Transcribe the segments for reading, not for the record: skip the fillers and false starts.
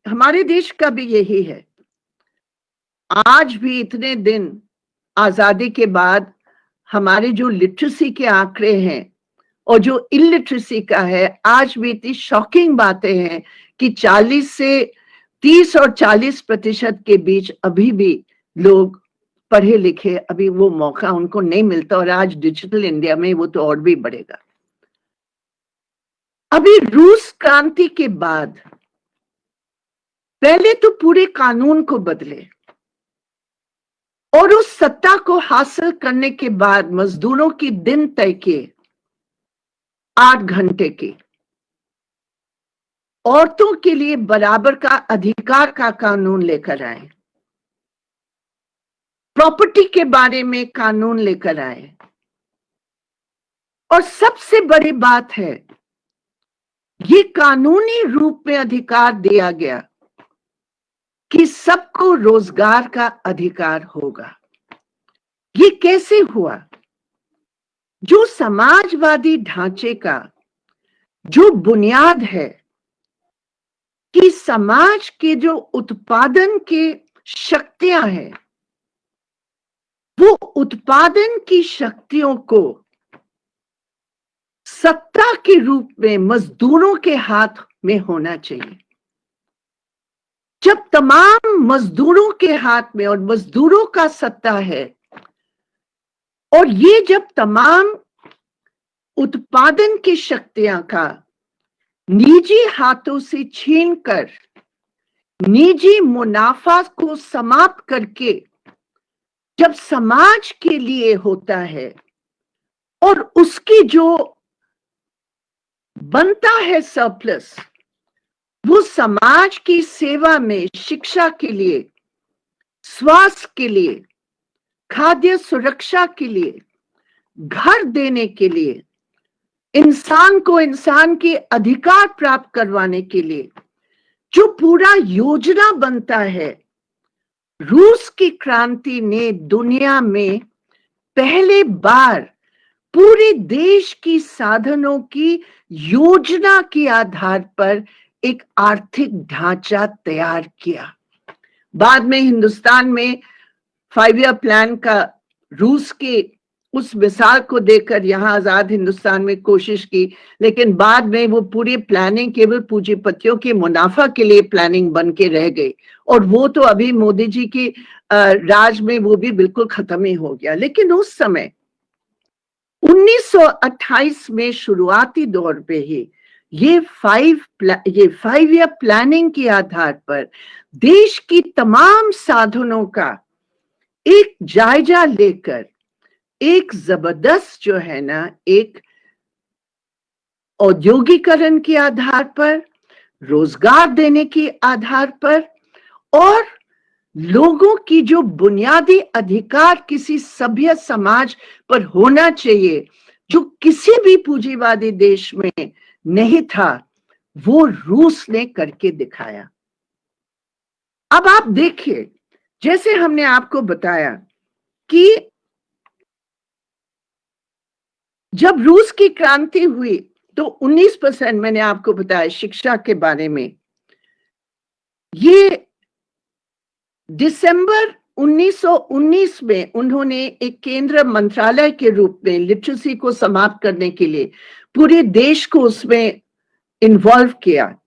हमारे देश का भी यही है। आज भी इतने दिन आजादी के बाद हमारे जो लिटरेसी के आंकड़े हैं और जो इलिटरेसी का है, आज भी इतनी शॉकिंग बातें हैं कि 40 से 30 और 40% के बीच अभी भी लोग पढ़े लिखे, अभी वो मौका उनको नहीं मिलता। और आज डिजिटल इंडिया में वो तो और भी बढ़ेगा। अभी रूस क्रांति के बाद पहले तो पूरे कानून को बदले और उस सत्ता को हासिल करने के बाद मजदूरों की दिन तय किए 8 घंटे की, औरतों के लिए बराबर का अधिकार का कानून लेकर आए, प्रॉपर्टी के बारे में कानून लेकर आए। और सबसे बड़ी बात है, ये कानूनी रूप में अधिकार दिया गया कि सबको रोजगार का अधिकार होगा। ये कैसे हुआ? जो समाजवादी ढांचे का जो बुनियाद है कि समाज के जो उत्पादन के शक्तियां हैं, वो उत्पादन की शक्तियों को सत्ता के रूप में मजदूरों के हाथ में होना चाहिए। जब तमाम मजदूरों के हाथ में और मजदूरों का सत्ता है, और ये जब तमाम उत्पादन की शक्तियां का निजी हाथों से छीनकर निजी मुनाफा को समाप्त करके जब समाज के लिए होता है और उसकी जो बनता है सरप्लस, वो समाज की सेवा में, शिक्षा के लिए, स्वास्थ्य के लिए, खाद्य सुरक्षा के लिए, घर देने के लिए, इंसान को इंसान के अधिकार प्राप्त करवाने के लिए जो पूरा योजना बनता है, रूस की क्रांति ने दुनिया में पहले बार पूरे देश की साधनों की योजना के आधार पर एक आर्थिक ढांचा तैयार किया। बाद में हिंदुस्तान में 5 ईयर प्लान का रूस के उस मिसाल को देखकर यहां आजाद हिंदुस्तान में कोशिश की, लेकिन बाद में वो पूरी प्लानिंग केवल पूंजीपतियों के मुनाफा के लिए प्लानिंग बन के रह गई। और वो तो अभी मोदी जी की राज में वो भी बिल्कुल खत्म ही हो गया। लेकिन उस समय 1928 में शुरुआती दौर पे ही ये 5 ईयर प्लानिंग के आधार पर देश की तमाम साधनों का एक जायजा लेकर एक जबरदस्त जो है ना, एक औद्योगिकरण के आधार पर, रोजगार देने के आधार पर, और लोगों की जो बुनियादी अधिकार किसी सभ्य समाज पर होना चाहिए, जो किसी भी पूंजीवादी देश में नहीं था, वो रूस ने करके दिखाया। अब आप देखिए, जैसे हमने आपको बताया कि जब रूस की क्रांति हुई तो 19% मैंने आपको बताया शिक्षा के बारे में। ये दिसंबर 1919 में उन्होंने एक केंद्र मंत्रालय के रूप में लिटरेसी को समाप्त करने के लिए पूरे देश को उसमें इन्वॉल्व किया।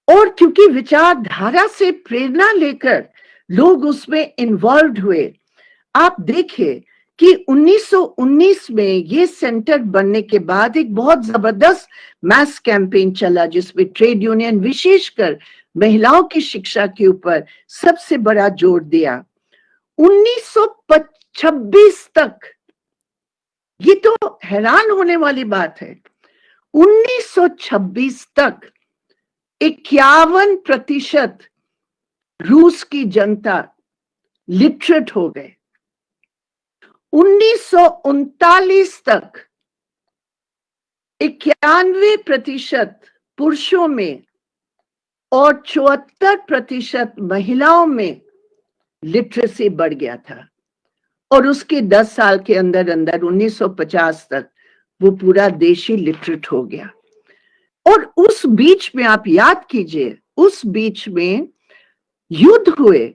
और क्योंकि विचारधारा से प्रेरणा लेकर लोग उसमें इन्वॉल्व हुए, आप देखिए कि 1919 में ये सेंटर बनने के बाद एक बहुत जबरदस्त मैस कैंपेन चला, जिसमें ट्रेड यूनियन विशेषकर महिलाओं की शिक्षा के ऊपर सबसे बड़ा जोर दिया। 1926 तक, ये तो हैरान होने वाली बात है, 1926 तक 51% रूस की जनता लिटरेट हो गए। 1939 तक 91% पुरुषों में और 74% महिलाओं में लिटरेसी बढ़ गया था। और उसके 10 साल के अंदर अंदर 1950 तक वो पूरा देश ही लिटरेट हो गया। और उस बीच में आप याद कीजिए, उस बीच में युद्ध हुए।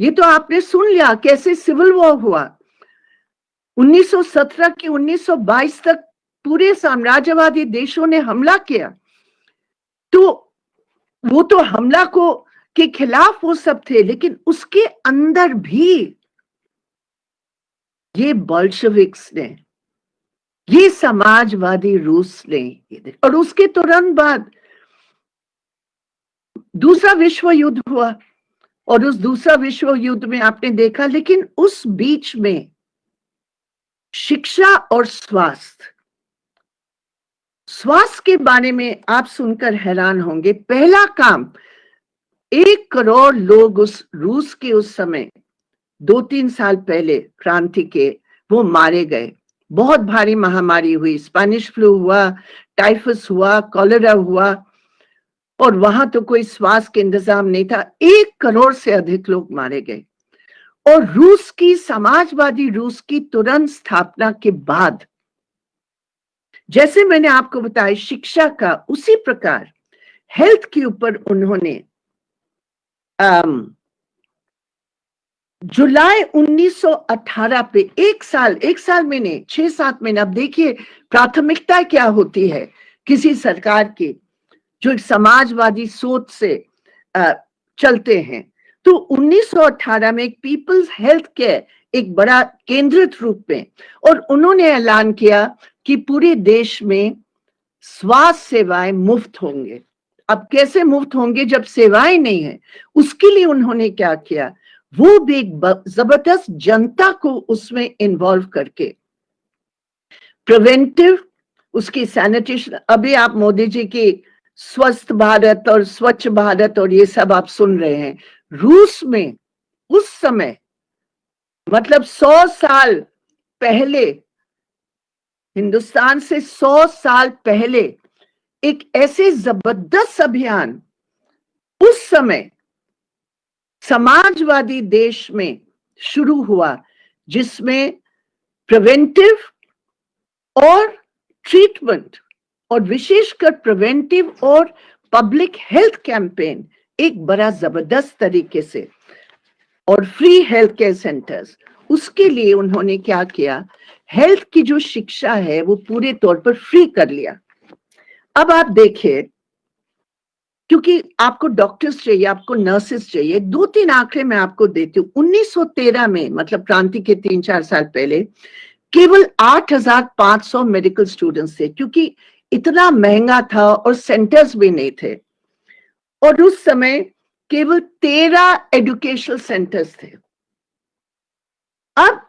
ये तो आपने सुन लिया कैसे सिविल वॉर हुआ 1917 की 1922 तक पूरे साम्राज्यवादी देशों ने हमला किया। तो वो तो हमला को के खिलाफ वो सब थे, लेकिन उसके अंदर भी ये बोल्शेविक्स ने, ये समाजवादी रूस ने, और उसके तुरंत बाद दूसरा विश्व युद्ध हुआ। और उस दूसरा विश्व युद्ध में आपने देखा, लेकिन उस बीच में शिक्षा और स्वास्थ्य के बारे में आप सुनकर हैरान होंगे। पहला काम, 1 करोड़ लोग उस रूस के उस समय 2-3 साल पहले क्रांति के वो मारे गए। बहुत भारी महामारी हुई, स्पेनिश फ्लू हुआ, टाइफस हुआ, कॉलेरा हुआ, और वहां तो कोई स्वास्थ्य के इंतजाम नहीं था। 1 करोड़ से अधिक लोग मारे गए। और रूस की, समाजवादी रूस की तुरंत स्थापना के बाद, जैसे मैंने आपको बताया शिक्षा का, उसी प्रकार हेल्थ के ऊपर उन्होंने जुलाई 1918 पे 1 साल में नहीं, 6-7 महीने। अब देखिए प्राथमिकता क्या होती है किसी सरकार की जो एक समाजवादी सोच से चलते हैं। तो 1918 में एक पीपल्स हेल्थ केयर एक बड़ा केंद्रित रूप में, और उन्होंने ऐलान किया कि पूरे देश में स्वास्थ्य सेवाएं मुफ्त होंगे। अब कैसे मुफ्त होंगे जब सेवाएं नहीं है? उसके लिए उन्होंने क्या किया, वो भी एक जबरदस्त जनता को उसमें इन्वॉल्व करके प्रिवेंटिव, उसकी सैनिटेशन। अभी आप मोदी जी की स्वस्थ भारत और स्वच्छ भारत और ये सब आप सुन रहे हैं। रूस में उस समय, मतलब 100 साल पहले, हिंदुस्तान से 100 साल पहले एक ऐसे जबरदस्त अभियान उस समय समाजवादी देश में शुरू हुआ, जिसमें प्रिवेंटिव और ट्रीटमेंट, और विशेषकर प्रिवेंटिव और पब्लिक हेल्थ कैंपेन एक बड़ा जबरदस्त तरीके से, और फ्री हेल्थ केयर सेंटर्स। उसके लिए उन्होंने क्या किया, हेल्थ की जो शिक्षा है वो पूरे तौर पर फ्री कर लिया। अब आप देखिए, क्योंकि आपको डॉक्टर्स चाहिए, आपको नर्सेस चाहिए, 2-3 आंकड़े मैं आपको देती हूँ। 1913 में, मतलब क्रांति के 3-4 साल पहले, केवल 8,500 मेडिकल स्टूडेंट्स थे, क्योंकि इतना महंगा था और सेंटर्स भी नहीं थे। और उस समय केवल 13 एजुकेशनल सेंटर्स थे। अब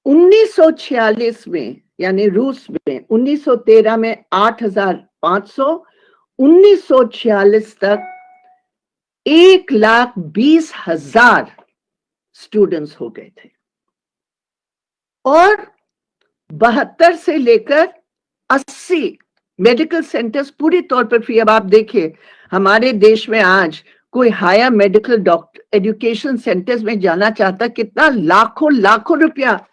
1946 में, यानी रूस में 1913 में 8,500, 1946 तक 1,20,000 स्टूडेंट्स हो गए थे, और 72 से लेकर 80 मेडिकल सेंटर्स पूरी तौर पर फ्री। अब आप देखिए, हमारे देश में आज कोई higher medical doctor education centres में जाना चाहता, कितना लाखों रुपया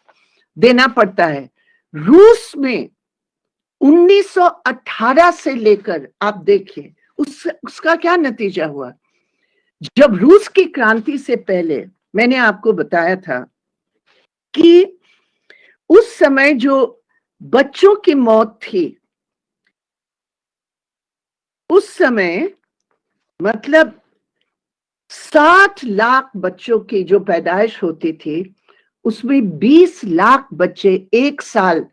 देना पड़ता है। रूस में 1918 से लेकर आप देखिए उसका क्या नतीजा हुआ। जब रूस की क्रांति से पहले मैंने आपको बताया था कि उस समय जो बच्चों की मौत थी, उस समय मतलब 60 लाख बच्चों की जो पैदाइश होती थी, उसमें 20 लाख बच्चे 1 साल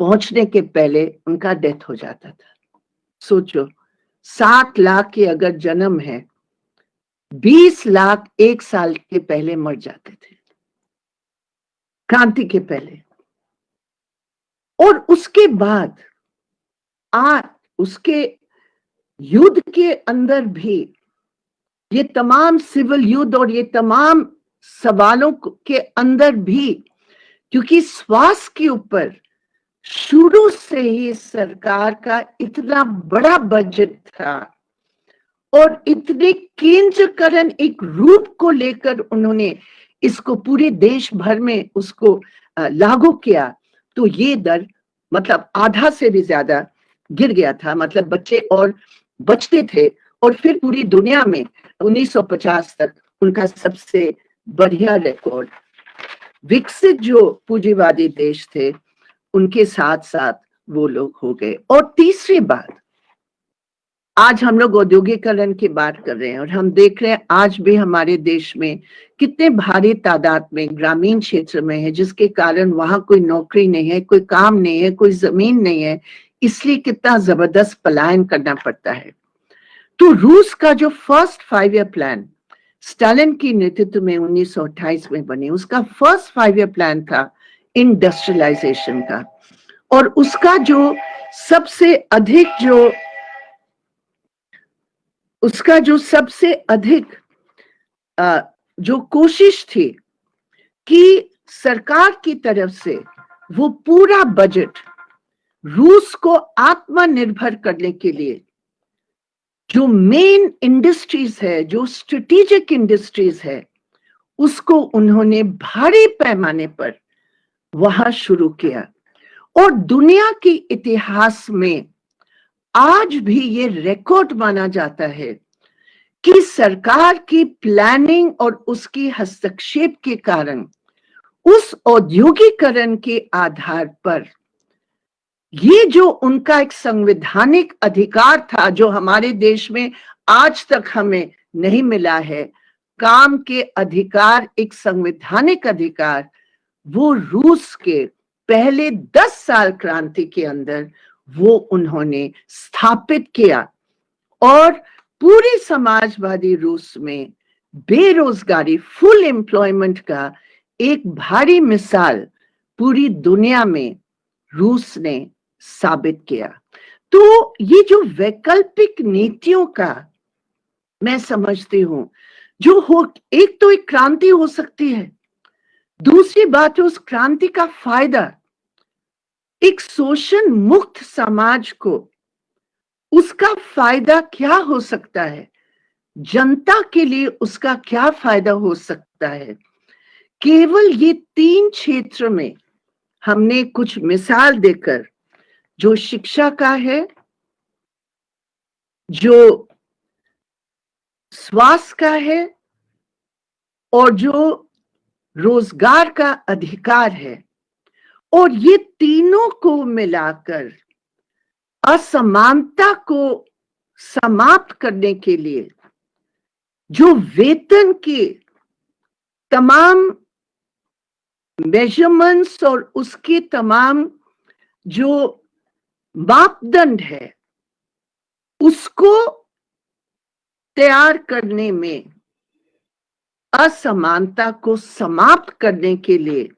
पहुंचने के पहले उनका डेथ हो जाता था। सोचो, 60 लाख के अगर जन्म है, 20 लाख 1 साल के पहले मर जाते थे, क्रांति के पहले। और उसके बाद उसके युद्ध के अंदर भी, ये तमाम सिविल युद्ध और ये तमाम सवालों के अंदर भी, क्योंकि स्वास्थ्य के ऊपर शुरू से ही सरकार का इतना बड़ा बजट था और इतने केंद्रीकरण एक रूप को लेकर उन्होंने इसको पूरे देश भर में उसको लागू किया, तो ये दर मतलब आधा से भी ज्यादा गिर गया था। मतलब बच्चे और बचते थे और फिर पूरी दुनिया में 1950 तक उनका सबसे बढ़िया रिकॉर्ड। विकसित जो पूंजीवादी देश थे उनके साथ साथ वो लोग हो गए। और तीसरी बात, आज हम लोग औद्योगिकरण की बात कर रहे हैं और हम देख रहे हैं आज भी हमारे देश में कितने भारी तादाद में ग्रामीण क्षेत्र में है, जिसके कारण वहां कोई नौकरी नहीं है, कोई काम नहीं है, कोई जमीन नहीं है, इसलिए कितना जबरदस्त पलायन करना पड़ता है। तो रूस का जो फर्स्ट 5 ईयर प्लान स्टालिन की नेतृत्व में 1928 में बने, उसका फर्स्ट 5 ईयर प्लान था इंडस्ट्रियलाइजेशन का। और उसका जो सबसे अधिक जो कोशिश थी कि सरकार की तरफ से वो पूरा बजट रूस को आत्मनिर्भर करने के लिए जो मेन इंडस्ट्रीज है, जो स्ट्रेटेजिक इंडस्ट्रीज है, उसको उन्होंने भारी पैमाने पर वहां शुरू किया। और दुनिया के इतिहास में आज भी ये रिकॉर्ड माना जाता है कि सरकार की प्लानिंग और उसकी हस्तक्षेप के कारण उस औद्योगिकरण के आधार पर ये जो उनका एक संवैधानिक अधिकार था, जो हमारे देश में आज तक हमें नहीं मिला है, काम के अधिकार, एक संवैधानिक अधिकार, वो रूस के पहले 10 साल क्रांति के अंदर वो उन्होंने स्थापित किया। और पूरे समाजवादी रूस में बेरोजगारी, फुल एम्प्लॉयमेंट का एक भारी मिसाल पूरी दुनिया में रूस ने साबित किया। तो ये जो वैकल्पिक नीतियों का मैं समझती हूं, जो हो, एक तो एक क्रांति हो सकती है, दूसरी बात है उस क्रांति का फायदा एक शोषण मुक्त समाज को, उसका फायदा क्या हो सकता है, जनता के लिए उसका क्या फायदा हो सकता है। केवल ये 3 क्षेत्र में हमने कुछ मिसाल देकर, जो शिक्षा का है, जो स्वास्थ्य का है और जो रोजगार का अधिकार है, और ये तीनों को मिलाकर असमानता को समाप्त करने के लिए जो वेतन के तमाम मेजरमेंट्स और उसके तमाम जो मापदंड है, उसको तैयार करने में, असमानता को समाप्त करने के लिए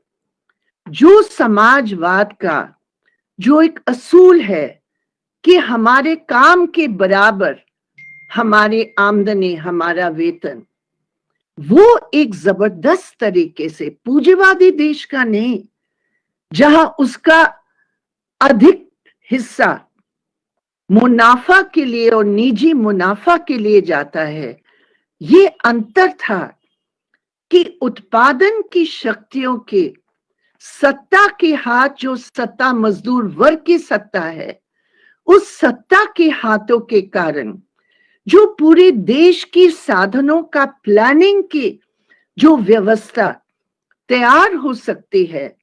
जो समाजवाद का जो एक असूल है कि हमारे काम के बराबर हमारी आमदनी, हमारा वेतन, वो एक जबरदस्त तरीके से पूंजीवादी देश का नहीं, जहां उसका अधिक हिस्सा मुनाफा के लिए और निजी मुनाफा के लिए जाता है। ये अंतर था कि उत्पादन की शक्तियों के सत्ता के हाथ, जो सत्ता मजदूर वर्ग की सत्ता है, उस सत्ता के हाथों के कारण जो पूरे देश की साधनों का प्लानिंग की जो व्यवस्था तैयार हो सकती है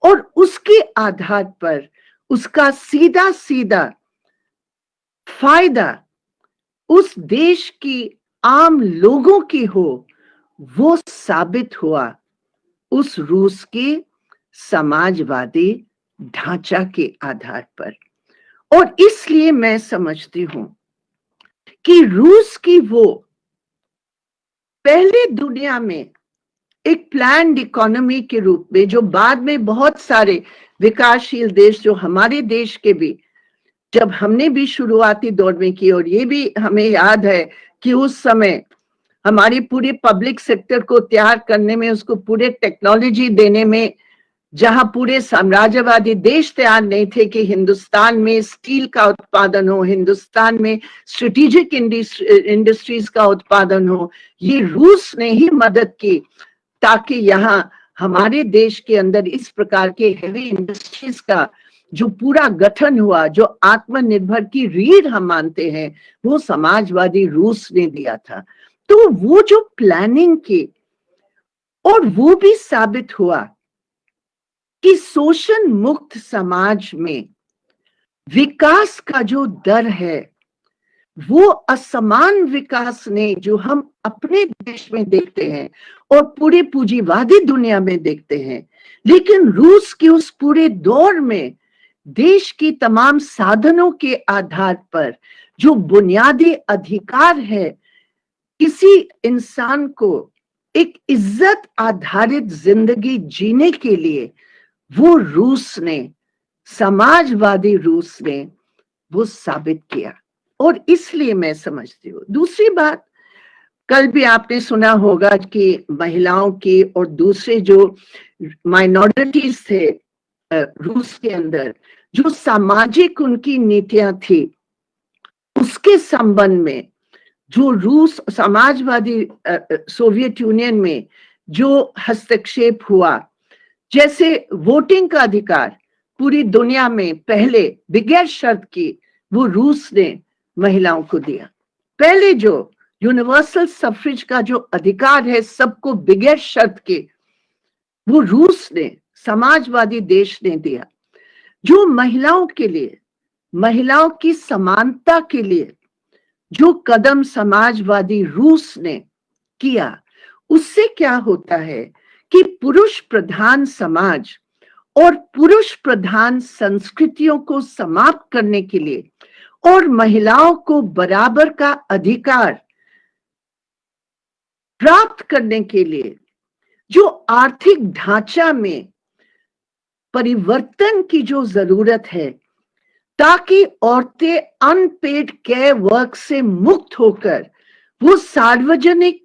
और उसके आधार पर उसका सीधा सीधा फायदा उस देश की आम लोगों की हो, वो साबित हुआ उस रूस के समाजवादी ढांचा के आधार पर। और इसलिए मैं समझती हूं कि रूस की वो पहले दुनिया में एक प्लान्ड इकोनॉमी के रूप में, जो बाद में बहुत सारे विकासशील देश, जो हमारे देश के भी, जब हमने भी शुरुआती दौर में की, और ये भी हमें याद है कि उस समय हमारे पूरे पब्लिक सेक्टर को तैयार करने में, उसको पूरे टेक्नोलॉजी देने में, जहां पूरे साम्राज्यवादी देश तैयार नहीं थे कि हिंदुस्तान में स्टील का उत्पादन हो, हिंदुस्तान में स्ट्रेटेजिक इंडस्ट्रीज का उत्पादन हो, ये रूस ने ही मदद की ताकि यहाँ हमारे देश के अंदर इस प्रकार के हेवी इंडस्ट्रीज का जो पूरा गठन हुआ, जो आत्मनिर्भर की रीढ़ हम मानते हैं, वो समाजवादी रूस ने दिया था। तो वो जो प्लानिंग की, और वो भी साबित हुआ कि शोषण मुक्त समाज में विकास का जो दर है, वो असमान विकास ने जो हम अपने देश में देखते हैं और पूरे पूंजीवादी दुनिया में देखते हैं, लेकिन रूस के उस पूरे दौर में देश की तमाम साधनों के आधार पर जो बुनियादी अधिकार है किसी इंसान को एक इज्जत आधारित जिंदगी जीने के लिए, वो रूस ने, समाजवादी रूस ने वो साबित किया। और इसलिए मैं समझती हूँ। दूसरी बात, कल भी आपने सुना होगा कि महिलाओं की और दूसरे जो माइनॉरिटीज थे रूस के अंदर, जो सामाजिक उनकी नीतियां थी, उसके संबंध में जो रूस समाजवादी सोवियत यूनियन में जो हस्तक्षेप हुआ, जैसे वोटिंग का अधिकार पूरी दुनिया में पहले बगैर शर्त की वो रूस ने महिलाओं को दिया। पहले जो यूनिवर्सल सफरेज का जो अधिकार है सबको बगैर शर्त के, वो रूस ने, समाजवादी देश ने दिया। जो महिलाओं के लिए, महिलाओं की समानता के लिए जो कदम समाजवादी रूस ने किया, उससे क्या होता है कि पुरुष प्रधान समाज और पुरुष प्रधान संस्कृतियों को समाप्त करने के लिए और महिलाओं को बराबर का अधिकार प्राप्त करने के लिए जो आर्थिक ढांचा में परिवर्तन की जो जरूरत है, ताकि औरतें अनपेड केयर वर्क से मुक्त होकर वो सार्वजनिक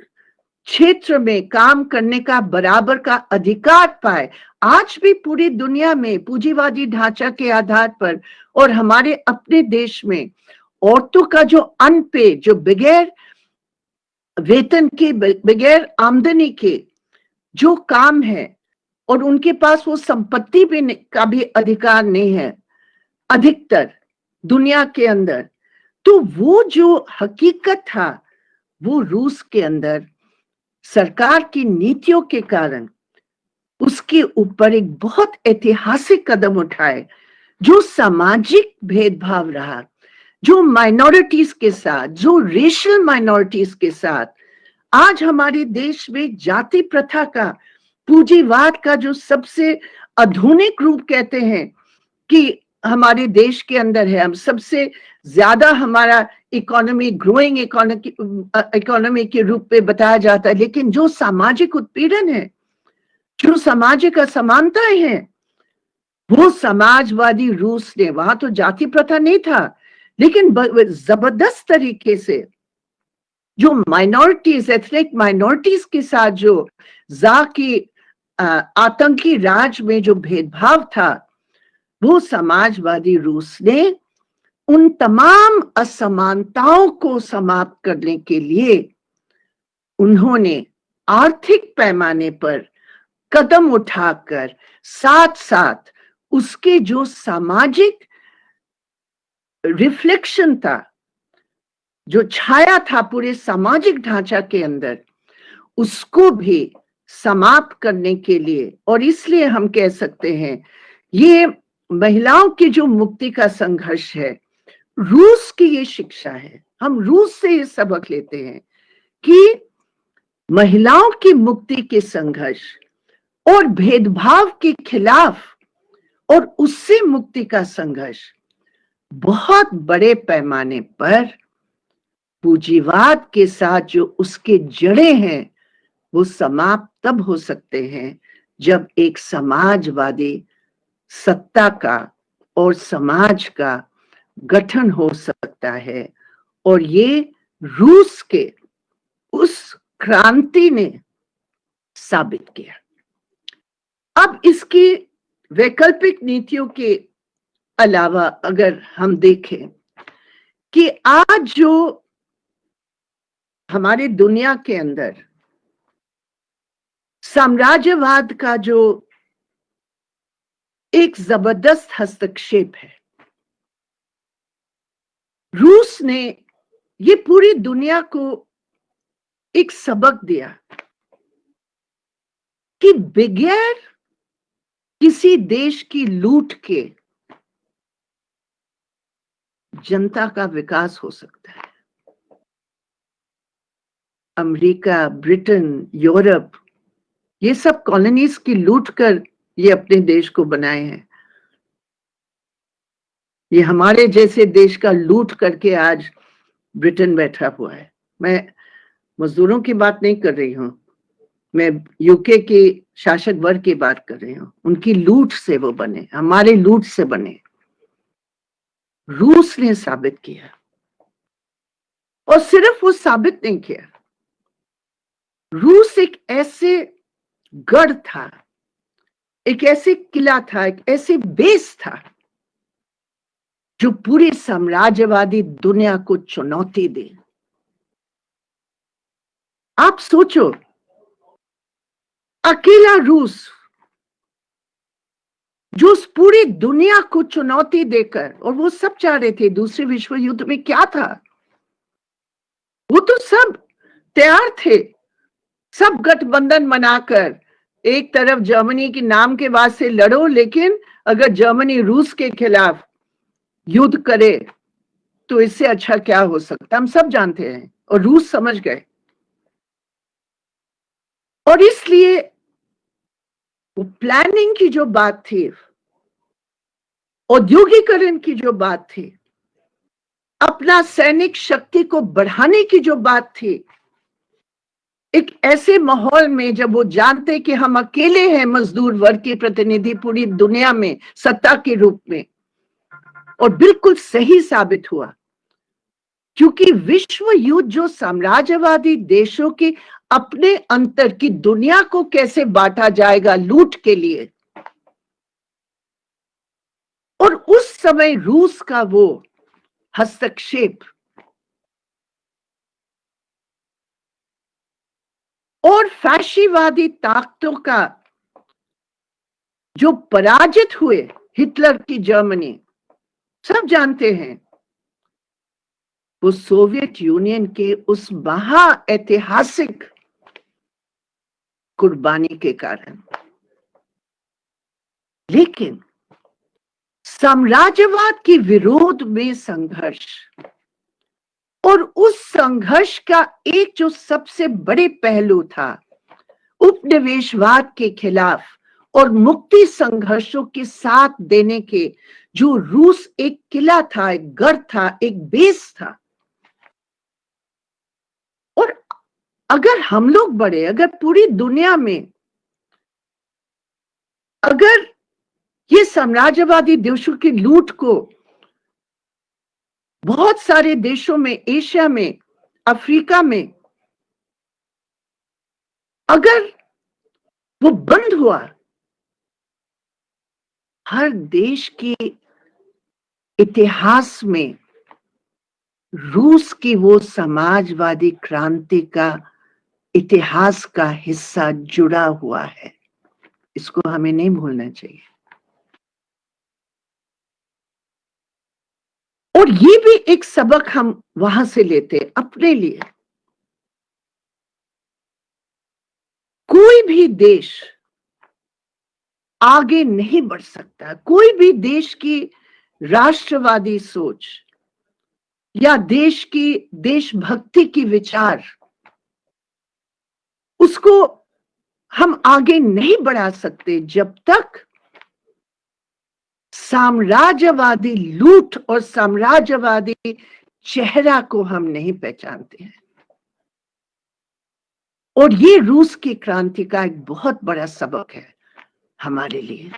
क्षेत्र में काम करने का बराबर का अधिकार पाए। आज भी पूरी दुनिया में पूंजीवादी ढांचा के आधार पर और हमारे अपने देश में औरतों का जो अनपेड, जो बगैर वेतन के, बगैर आमदनी के जो काम है, और उनके पास वो संपत्ति भी का भी अधिकार नहीं है अधिकतर दुनिया के अंदर। तो वो जो हकीकत था, वो रूस के अंदर सरकार की नीतियों के कारण उसके ऊपर एक बहुत ऐतिहासिक कदम उठाए, जो सामाजिक भेदभाव रहा, जो माइनॉरिटीज के साथ, जो रेशियल माइनॉरिटीज के साथ, आज हमारे देश में जाति प्रथा का, पूंजीवाद का जो सबसे आधुनिक रूप कहते हैं कि हमारे देश के अंदर है, हम सबसे ज्यादा हमारा इकोनॉमी ग्रोइंग इकोनॉमी के रूप में बताया जाता है, लेकिन जो सामाजिक उत्पीड़न है, जो सामाजिक असमानताएं हैं, वो समाजवादी रूस ने, वहां तो जाति प्रथा नहीं था, लेकिन जबरदस्त तरीके से जो माइनॉरिटीज, एथनिक माइनॉरिटीज के साथ जो जा की आतंकी राज में जो भेदभाव था, वो समाजवादी रूस ने उन तमाम असमानताओं को समाप्त करने के लिए उन्होंने आर्थिक पैमाने पर कदम उठाकर साथ साथ उसके जो सामाजिक रिफ्लेक्शन था, जो छाया था पूरे सामाजिक ढांचा के अंदर, उसको भी समाप्त करने के लिए, और इसलिए हम कह सकते हैं ये महिलाओं की जो मुक्ति का संघर्ष है, रूस की ये शिक्षा है। हम रूस से ये सबक लेते हैं कि महिलाओं की मुक्ति के संघर्ष और भेदभाव के खिलाफ और उससे मुक्ति का संघर्ष बहुत बड़े पैमाने पर पूंजीवाद के साथ जो उसके जड़ें हैं, वो समाप्त तब हो सकते हैं जब एक समाजवादी सत्ता का और समाज का गठन हो सकता है। और ये रूस के उस क्रांति ने साबित किया। अब इसकी वैकल्पिक नीतियों के अलावा अगर हम देखें कि आज जो हमारे दुनिया के अंदर साम्राज्यवाद का जो एक जबरदस्त हस्तक्षेप है। रूस ने ये पूरी दुनिया को एक सबक दिया कि बगैर किसी देश की लूट के जनता का विकास हो सकता है। अमेरिका, ब्रिटेन, यूरोप, ये सब कॉलोनीज की लूट कर ये अपने देश को बनाए हैं। ये हमारे जैसे देश का लूट करके आज ब्रिटेन बैठा हुआ है। मैं मजदूरों की बात नहीं कर रही हूं, मैं यूके के शासक वर्ग की बात कर रही हूं। उनकी लूट से वो बने, हमारे लूट से बने। रूस ने साबित किया, और सिर्फ वो साबित नहीं किया, रूस एक ऐसे गढ़ था, एक ऐसे किला था, एक ऐसे बेस था जो पूरी साम्राज्यवादी दुनिया को चुनौती दे। आप सोचो, अकेला रूस जो उस पूरी दुनिया को चुनौती देकर, और वो सब चाह रहे थे, दूसरे विश्व युद्ध में क्या था, वो तो सब तैयार थे, सब गठबंधन बनाकर एक तरफ जर्मनी के नाम के वास्ते लड़ो, लेकिन अगर जर्मनी रूस के खिलाफ युद्ध करे तो इससे अच्छा क्या हो सकता, हम सब जानते हैं। और रूस समझ गए, और इसलिए वो प्लानिंग की जो बात थी, औद्योगिकरण की जो बात थी, अपना सैनिक शक्ति को बढ़ाने की जो बात थी, एक ऐसे माहौल में जब वो जानते कि हम अकेले हैं मजदूर वर्ग के प्रतिनिधि पूरी दुनिया में सत्ता के रूप में, और बिल्कुल सही साबित हुआ, क्योंकि विश्व युद्ध जो साम्राज्यवादी देशों की अपने अंतर की दुनिया को कैसे बांटा जाएगा लूट के लिए, और उस समय रूस का वो हस्तक्षेप और फैशीवादी ताकतों का जो पराजित हुए, हिटलर की जर्मनी, सब जानते हैं, वो सोवियत यूनियन के उस महा ऐतिहासिक कुर्बानी के कारण। लेकिन साम्राज्यवाद के विरोध में संघर्ष, और उस संघर्ष का एक जो सबसे बड़े पहलू था, उपनिवेशवाद के खिलाफ और मुक्ति संघर्षों के साथ देने के जो रूस एक किला था, एक गढ़ था, एक बेस था। और अगर हम लोग बढ़े, अगर पूरी दुनिया में अगर ये साम्राज्यवादी देशों की लूट को बहुत सारे देशों में, एशिया में, अफ्रीका में, अगर वो बंद हुआ, हर देश के इतिहास में रूस की वो समाजवादी क्रांति का इतिहास का हिस्सा जुड़ा हुआ है। इसको हमें नहीं भूलना चाहिए। और ये भी एक सबक हम वहां से लेते अपने लिए। कोई भी देश आगे नहीं बढ़ सकता, कोई भी देश की राष्ट्रवादी सोच या देश की देशभक्ति की विचार, उसको हम आगे नहीं बढ़ा सकते जब तक साम्राज्यवादी लूट और साम्राज्यवादी चेहरा को हम नहीं पहचानते हैं। और ये रूस की क्रांति का एक बहुत बड़ा सबक है हमारे लिए।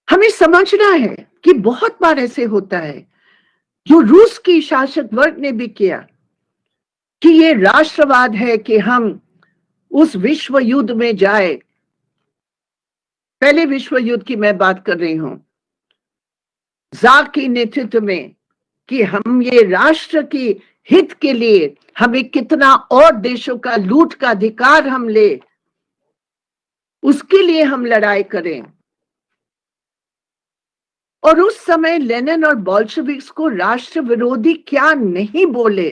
हमें समझना है कि बहुत बार ऐसे होता है, जो रूस की शासक वर्ग ने भी किया, कि ये राष्ट्रवाद है कि हम उस विश्व युद्ध में जाए। पहले विश्व युद्ध की मैं बात कर रही हूं, ज़ार के नेतृत्व में, कि हम ये राष्ट्र की हित के लिए हमें कितना और देशों का लूट का अधिकार हम ले, उसके लिए हम लड़ाई करें। और उस समय लेनिन और बोल्शेविक्स को राष्ट्र विरोधी क्या नहीं बोले,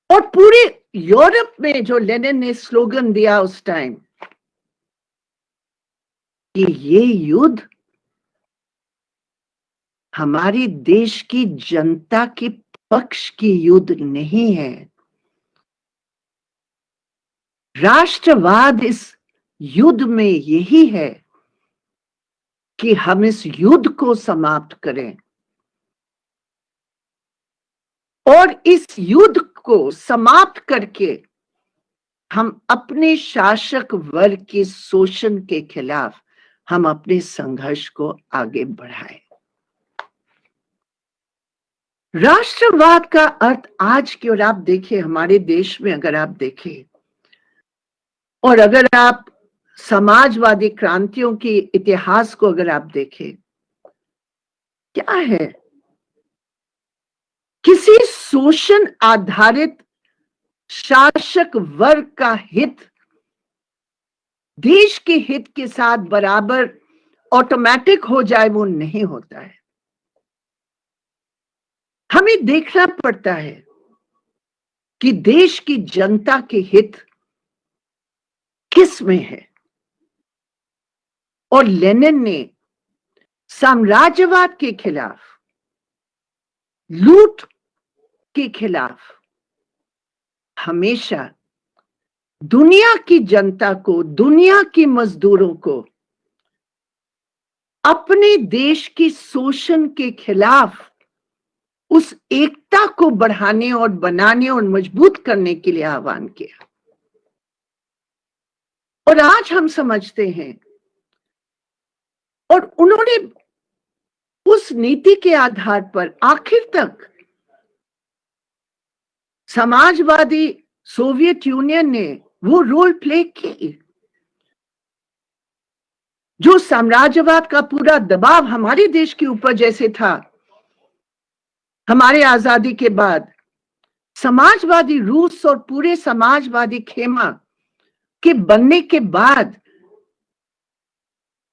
और पूरे यूरोप में जो लेनिन ने स्लोगन दिया उस टाइम कि ये युद्ध हमारे देश की जनता के पक्ष की युद्ध नहीं है, राष्ट्रवाद इस युद्ध में यही है कि हम इस युद्ध को समाप्त करें, और इस युद्ध को समाप्त करके हम अपने शासक वर्ग के शोषण के खिलाफ हम अपने संघर्ष को आगे बढ़ाएं। राष्ट्रवाद का अर्थ आज की ओर आप देखिए, हमारे देश में अगर आप देखें, और अगर आप समाजवादी क्रांतियों के इतिहास को अगर आप देखें, क्या है, किसी शोषण आधारित शासक वर्ग का हित देश के हित के साथ बराबर ऑटोमेटिक हो जाए, वो नहीं होता है। हमें देखना पड़ता है कि देश की जनता के हित किस में है। और लेनिन ने साम्राज्यवाद के खिलाफ, लूट के खिलाफ हमेशा दुनिया की जनता को, दुनिया के मजदूरों को अपने देश की शोषण के खिलाफ उस एकता को बढ़ाने और बनाने और मजबूत करने के लिए आह्वान किया। और आज हम समझते हैं, और उन्होंने उस नीति के आधार पर आखिर तक समाजवादी सोवियत यूनियन ने वो रोल प्ले की, जो साम्राज्यवाद का पूरा दबाव हमारे देश के ऊपर जैसे था हमारे आजादी के बाद, समाजवादी रूस और पूरे समाजवादी खेमा के बनने के बाद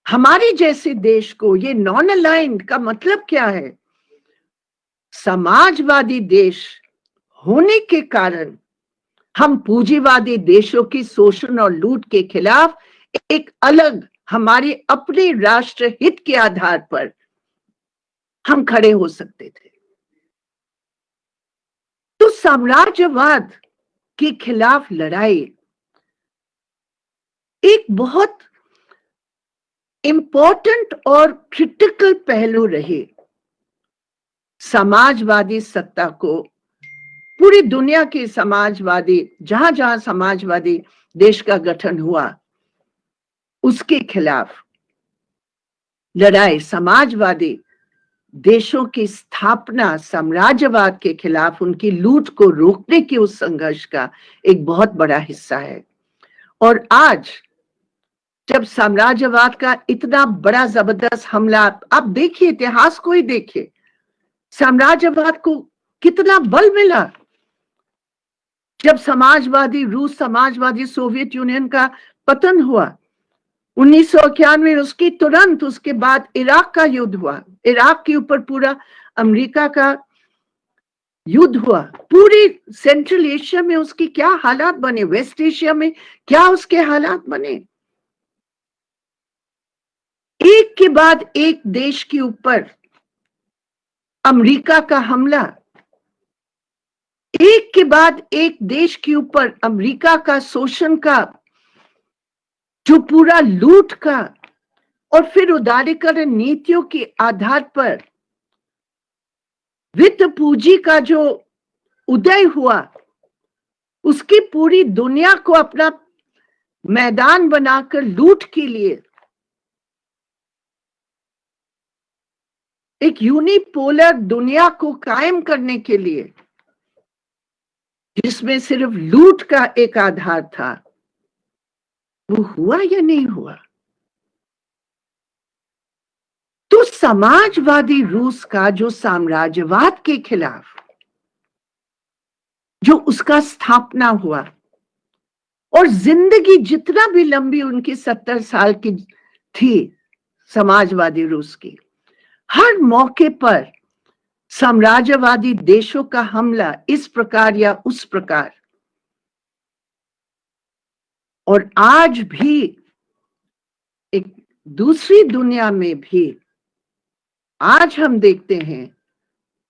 हमारे जैसे देश को, ये नॉन अलाइंड का मतलब क्या है, समाजवादी देश होने के कारण हम पूंजीवादी देशों की शोषण और लूट के खिलाफ एक अलग हमारे अपने राष्ट्र हित के आधार पर हम खड़े हो सकते थे। तो साम्राज्यवाद के खिलाफ लड़ाई एक बहुत इंपॉर्टेंट और क्रिटिकल पहलू रहे समाजवादी सत्ता को, पूरी दुनिया के समाजवादी, जहां जहां समाजवादी देश का गठन हुआ उसके खिलाफ लड़ाई, समाजवादी देशों की स्थापना साम्राज्यवाद के खिलाफ उनकी लूट को रोकने के उस संघर्ष का एक बहुत बड़ा हिस्सा है। और आज जब साम्राज्यवाद का इतना बड़ा जबरदस्त हमला, आप देखिए, इतिहास को ही देखिए, साम्राज्यवाद को कितना बल मिला जब समाजवादी रूस, समाजवादी सोवियत यूनियन का पतन हुआ 1991 में। उसकी तुरंत उसके बाद इराक का युद्ध हुआ, इराक के ऊपर पूरा अमेरिका का युद्ध हुआ। पूरी सेंट्रल एशिया में उसकी क्या हालात बने, वेस्ट एशिया में क्या उसके हालात बने। एक के बाद एक देश के ऊपर अमेरिका का हमला, एक के बाद एक देश के ऊपर अमेरिका का शोषण का, जो पूरा लूट का, और फिर उदारीकरण नीतियों के आधार पर वित्त पूंजी का जो उदय हुआ, उसकी पूरी दुनिया को अपना मैदान बनाकर लूट के लिए एक यूनिपोलर दुनिया को कायम करने के लिए, जिसमें सिर्फ लूट का एक आधार था, वो हुआ या नहीं हुआ। तो समाजवादी रूस का जो साम्राज्यवाद के खिलाफ जो उसका स्थापना हुआ, और जिंदगी जितना भी लंबी उनकी 70 साल की थी समाजवादी रूस की, हर मौके पर साम्राज्यवादी देशों का हमला इस प्रकार या उस प्रकार। और आज भी एक दूसरी दुनिया में भी आज हम देखते हैं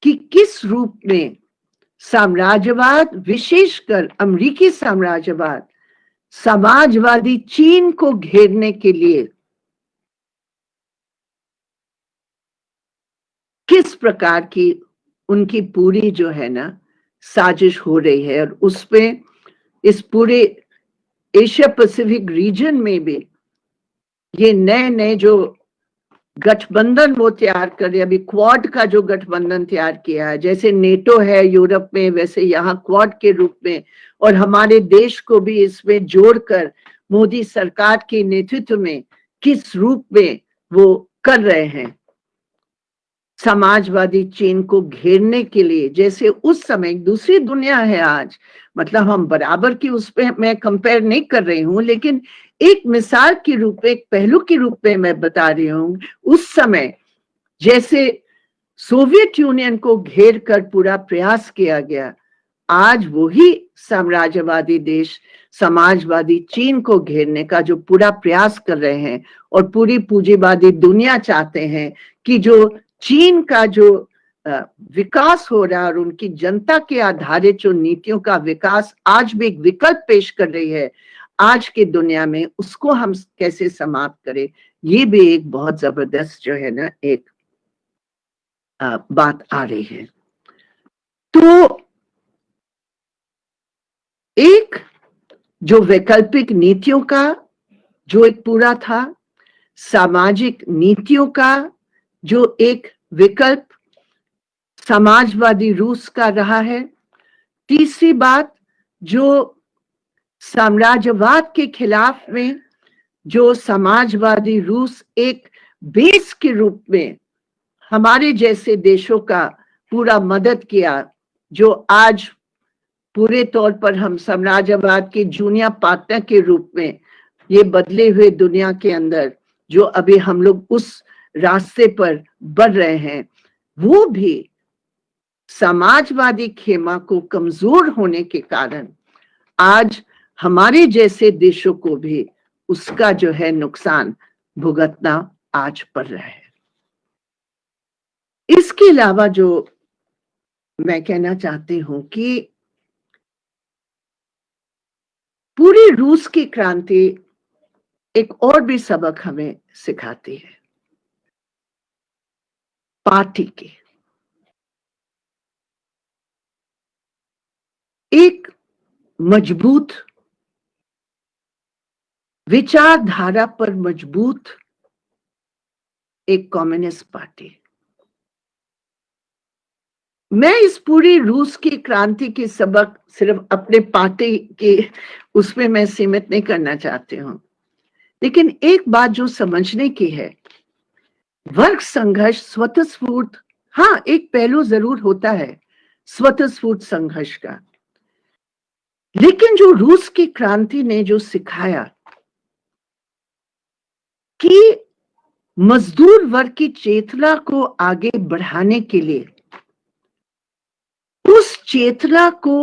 कि किस रूप में साम्राज्यवाद, विशेषकर अमेरिकी साम्राज्यवाद, समाजवादी चीन को घेरने के लिए किस प्रकार की उनकी पूरी जो है ना साजिश हो रही है। और उसमें इस पूरे एशिया पैसिफिक रीजन में भी ये नए नए जो गठबंधन वो तैयार कर रहे, अभी क्वाड का जो गठबंधन तैयार किया है, जैसे नेटो है यूरोप में, वैसे यहाँ क्वाड के रूप में, और हमारे देश को भी इसमें जोड़कर मोदी सरकार के नेतृत्व में किस रूप में वो कर रहे हैं समाजवादी चीन को घेरने के लिए। जैसे उस समय दूसरी दुनिया है आज, मतलब हम बराबर की उस पे मैं कंपेयर नहीं कर रही हूं, लेकिन एक मिसाल के रूप में, एक पहलू के रूप में मैं बता रही हूं। उस समय जैसे सोवियत यूनियन को घेर कर पूरा प्रयास किया गया, आज वही साम्राज्यवादी देश समाजवादी चीन को घेरने का जो पूरा प्रयास कर रहे हैं, और पूरी पूंजीवादी दुनिया चाहते हैं कि जो चीन का जो विकास हो रहा है और उनकी जनता के आधारित जो नीतियों का विकास आज भी एक विकल्प पेश कर रही है आज की दुनिया में, उसको हम कैसे समाप्त करें। ये भी एक बहुत जबरदस्त जो है ना एक बात आ रही है। तो एक जो वैकल्पिक नीतियों का जो एक पूरा था, सामाजिक नीतियों का जो एक विकल्प समाजवादी रूस का रहा है। तीसरी बात, जो साम्राज्यवाद के खिलाफ में जो समाजवादी रूस एक बेस के रूप में हमारे जैसे देशों का पूरा मदद किया, जो आज पूरे तौर पर हम साम्राज्यवाद के जूनियर पार्टनर के रूप में ये बदले हुए दुनिया के अंदर जो अभी हम लोग उस रास्ते पर बढ़ रहे हैं, वो भी समाजवादी खेमा को कमजोर होने के कारण आज हमारे जैसे देशों को भी उसका जो है नुकसान भुगतना आज पड़ रहा है। इसके अलावा जो मैं कहना चाहती हूं कि पूरी रूस की क्रांति एक और भी सबक हमें सिखाती है, पार्टी की। एक मजबूत विचारधारा पर मजबूत एक कम्युनिस्ट पार्टी। मैं इस पूरी रूस की क्रांति की सबक सिर्फ अपने पार्टी के उसमें मैं सीमित नहीं करना चाहती हूं, लेकिन एक बात जो समझने की है, वर्ग संघर्ष स्वतःस्फूर्त, हाँ एक पहलू जरूर होता है स्वतःस्फूर्त संघर्ष का, लेकिन जो रूस की क्रांति ने जो सिखाया कि मजदूर वर्ग की चेतना को आगे बढ़ाने के लिए उस चेतना को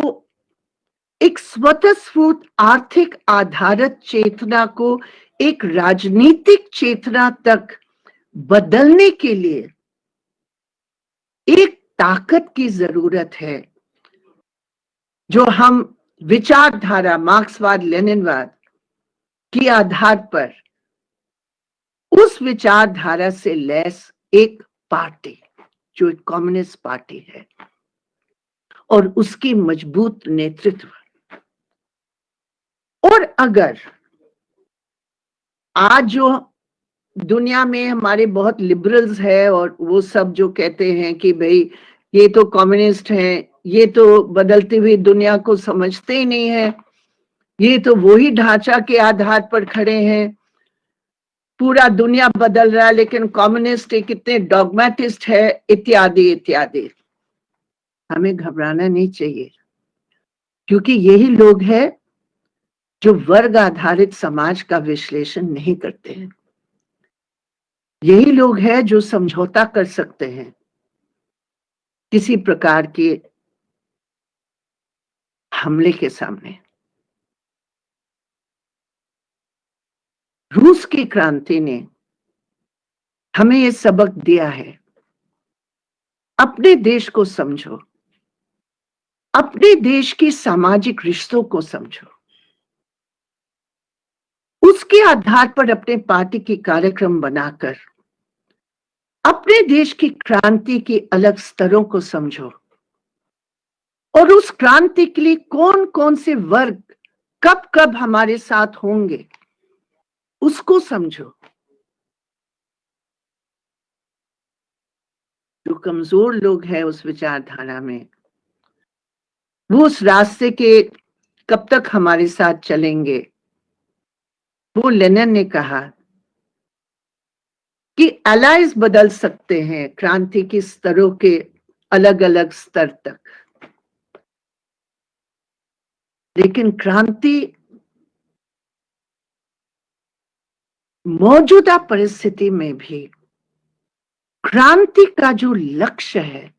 एक स्वतःस्फूर्त आर्थिक आधारित चेतना को एक राजनीतिक चेतना तक बदलने के लिए एक ताकत की जरूरत है, जो हम विचारधारा मार्क्सवाद लेनिनवाद के आधार पर उस विचारधारा से लैस एक पार्टी जो एक कम्युनिस्ट पार्टी है और उसकी मजबूत नेतृत्व। और अगर आज जो दुनिया में हमारे बहुत लिबरल्स है और वो सब जो कहते हैं कि भाई ये तो कम्युनिस्ट हैं, ये तो बदलती हुई दुनिया को समझते ही नहीं है, ये तो वही ढांचा के आधार पर खड़े हैं, पूरा दुनिया बदल रहा है लेकिन कम्युनिस्ट कितने डॉगमेटिस्ट है, इत्यादि इत्यादि। हमें घबराना नहीं चाहिए, क्योंकि यही लोग हैं जो वर्ग आधारित समाज का विश्लेषण नहीं करते हैं। यही लोग हैं जो समझौता कर सकते हैं किसी प्रकार के हमले के सामने। रूस की क्रांति ने हमें यह सबक दिया है, अपने देश को समझो, अपने देश की सामाजिक रिश्तों को समझो, उसके आधार पर अपने पार्टी की कार्यक्रम बनाकर अपने देश की क्रांति के अलग स्तरों को समझो और उस क्रांति के लिए कौन कौन से वर्ग कब कब हमारे साथ होंगे उसको समझो। जो कमजोर लोग हैं उस विचारधारा में, वो उस रास्ते के कब तक हमारे साथ चलेंगे। वो लेनिन ने कहा कि एलाइज बदल सकते हैं क्रांति के स्तरों के अलग अलग स्तर तक, लेकिन क्रांति मौजूदा परिस्थिति में भी क्रांति का जो लक्ष्य है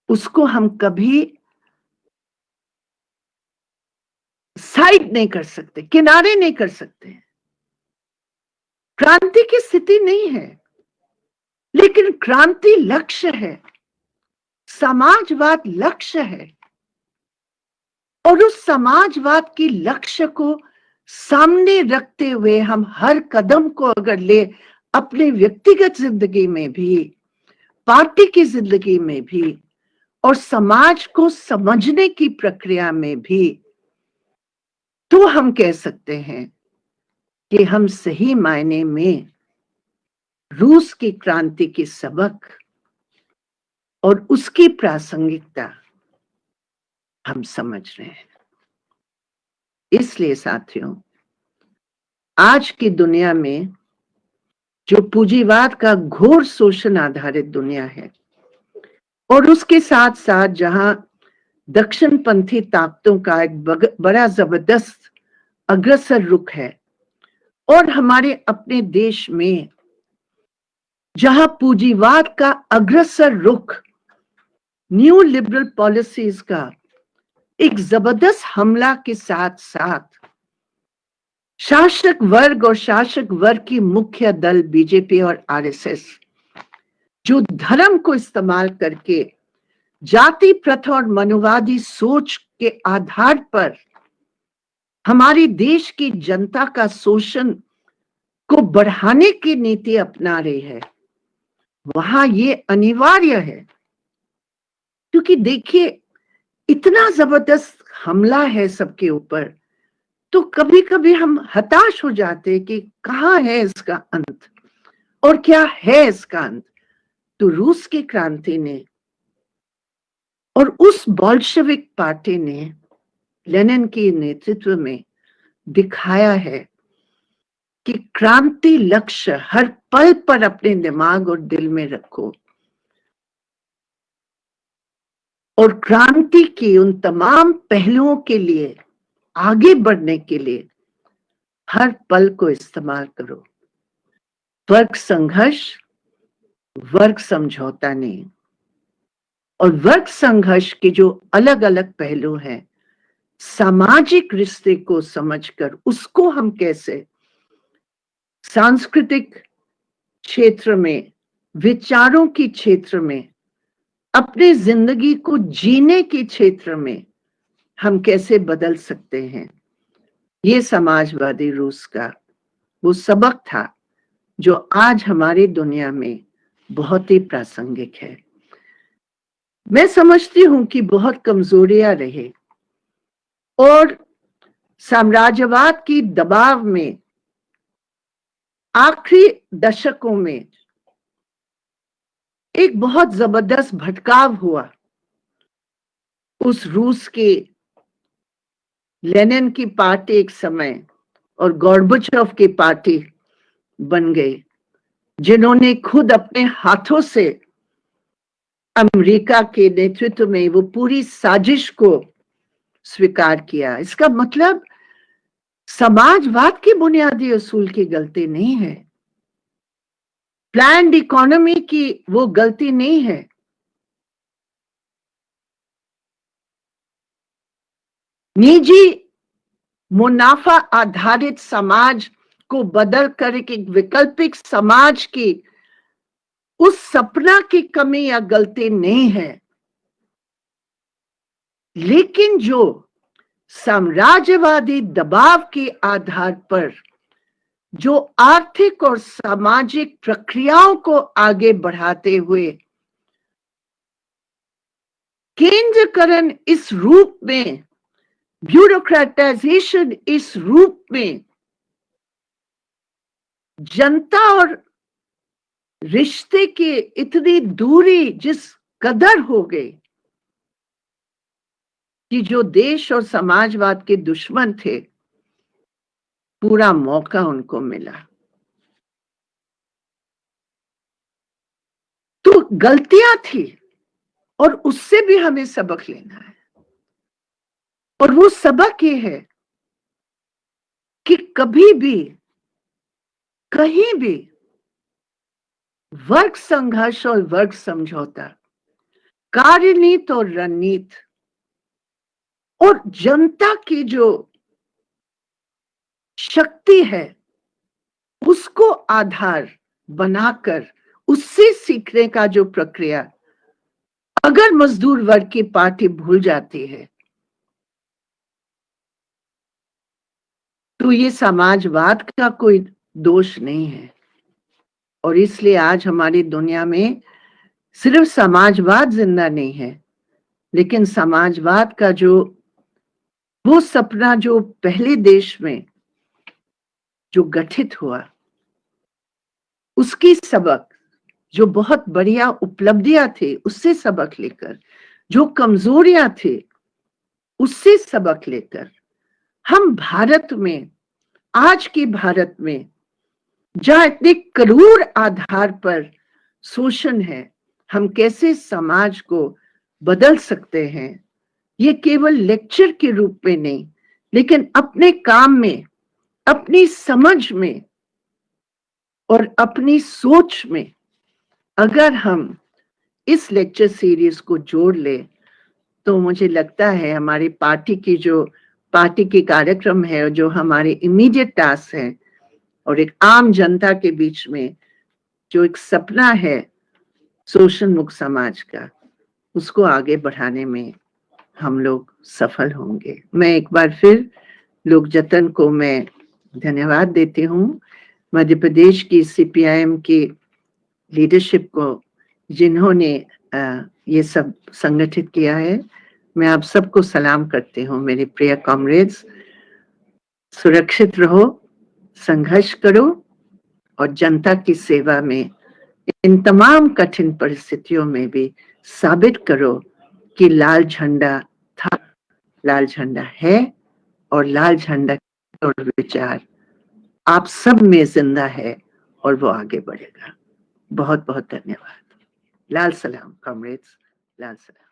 उसको हम कभी साइड नहीं कर सकते, किनारे नहीं कर सकते। क्रांति की स्थिति नहीं है, लेकिन क्रांति लक्ष्य है, समाजवाद लक्ष्य है, और उस समाजवाद के लक्ष्य को सामने रखते हुए हम हर कदम को अगर ले अपने व्यक्तिगत जिंदगी में भी, पार्टी की जिंदगी में भी और समाज को समझने की प्रक्रिया में भी, तो हम कह सकते हैं कि हम सही मायने में रूस की क्रांति के सबक और उसकी प्रासंगिकता हम समझ रहे हैं। इसलिए साथियों, आज की दुनिया में जो पूंजीवाद का घोर शोषण आधारित दुनिया है और उसके साथ साथ जहां दक्षिणपंथी ताकतों का एक बड़ा जबरदस्त अग्रसर रुख है, और हमारे अपने देश में जहां पूंजीवाद का अग्रसर रुख न्यू लिबरल पॉलिसीज का एक जबरदस्त हमला के साथ साथ शासक वर्ग और शासक वर्ग की मुख्य दल बीजेपी और आरएसएस जो धर्म को इस्तेमाल करके जाति प्रथा और मनुवादी सोच के आधार पर हमारे देश की जनता का शोषण को बढ़ाने की नीति अपना रही है, वहां ये अनिवार्य है। क्योंकि देखिए, इतना जबरदस्त हमला है सबके ऊपर, तो कभी कभी हम हताश हो जाते हैं कि कहाँ है इसका अंत और क्या है इसका अंत। तो रूस की क्रांति ने और उस बोल्शेविक पार्टी ने लेनिन के नेतृत्व में दिखाया है कि क्रांति लक्ष्य हर पल पर अपने दिमाग और दिल में रखो, और क्रांति की उन तमाम पहलुओं के लिए आगे बढ़ने के लिए हर पल को इस्तेमाल करो। वर्ग संघर्ष, वर्ग समझौता नहीं। और वर्ग संघर्ष के जो अलग अलग पहलू हैं, सामाजिक रिश्ते को समझकर उसको हम कैसे सांस्कृतिक क्षेत्र में, विचारों की क्षेत्र में, अपने जिंदगी को जीने के क्षेत्र में हम कैसे बदल सकते हैं, ये समाजवादी रूस का वो सबक था जो आज हमारी दुनिया में बहुत ही प्रासंगिक है। मैं समझती हूं कि बहुत कमजोरियां रहे और साम्राज्यवाद की दबाव में आखिरी दशकों में एक बहुत जबरदस्त भटकाव हुआ। उस रूस के लेनिन की पार्टी एक समय और गोर्बाचोव की पार्टी बन गई, जिन्होंने खुद अपने हाथों से अमेरिका के नेतृत्व में वो पूरी साजिश को स्वीकार किया। इसका मतलब समाजवाद की बुनियादी असूल की गलती नहीं है, प्लान्ड इकोनॉमी की वो गलती नहीं है। निजी मुनाफा आधारित समाज को बदल कर एक वैकल्पिक समाज की उस सपना की कमी या गलती नहीं है, लेकिन जो साम्राज्यवादी दबाव के आधार पर जो आर्थिक और सामाजिक प्रक्रियाओं को आगे बढ़ाते हुए केंद्रीकरण इस रूप में, ब्यूरोक्रेटाइजेशन इस रूप में, जनता और रिश्ते की इतनी दूरी जिस कदर हो गई कि जो देश और समाजवाद के दुश्मन थे, पूरा मौका उनको मिला। तो गलतियां थी और उससे भी हमें सबक लेना है, और वो सबक ये है कि कभी भी कहीं भी वर्ग संघर्ष और वर्ग समझौता, कार्यनीति और रणनीति और जनता की जो शक्ति है उसको आधार बनाकर उससे सीखने का जो प्रक्रिया अगर मजदूर वर्ग की पार्टी भूल जाती है तो ये समाजवाद का कोई दोष नहीं है। और इसलिए आज हमारी दुनिया में सिर्फ समाजवाद जिंदा नहीं है, लेकिन समाजवाद का जो वो सपना जो पहले देश में जो गठित हुआ, उसकी सबक, जो बहुत बढ़िया उपलब्धियां थे उससे सबक लेकर, जो कमजोरियां थे उससे सबक लेकर, हम भारत में, आज के भारत में जहां इतने क्रूर आधार पर शोषण है, हम कैसे समाज को बदल सकते हैं, ये केवल लेक्चर के रूप में नहीं, लेकिन अपने काम में, अपनी समझ में और अपनी सोच में अगर हम इस लेक्चर सीरीज को जोड़ ले तो मुझे लगता है हमारी पार्टी की जो पार्टी के कार्यक्रम है, जो हमारे इमीडिएट टास्क है और एक आम जनता के बीच में जो एक सपना है शोषण मुक्त समाज का, उसको आगे बढ़ाने में हम लोग सफल होंगे। मैं एक बार फिर लोक जतन को मैं धन्यवाद देती हूँ, मध्य प्रदेश की सीपीआईएम की लीडरशिप को जिन्होंने ये सब संगठित किया है। मैं आप सबको सलाम करती हूँ मेरे प्रिय कॉमरेड्स। सुरक्षित रहो, संघर्ष करो और जनता की सेवा में इन तमाम कठिन परिस्थितियों में भी साबित करो कि लाल झंडा था, लाल झंडा है और लाल झंडा और विचार आप सब में जिंदा है और वो आगे बढ़ेगा। बहुत बहुत धन्यवाद। लाल सलाम कॉमरेड्स, लाल सलाम।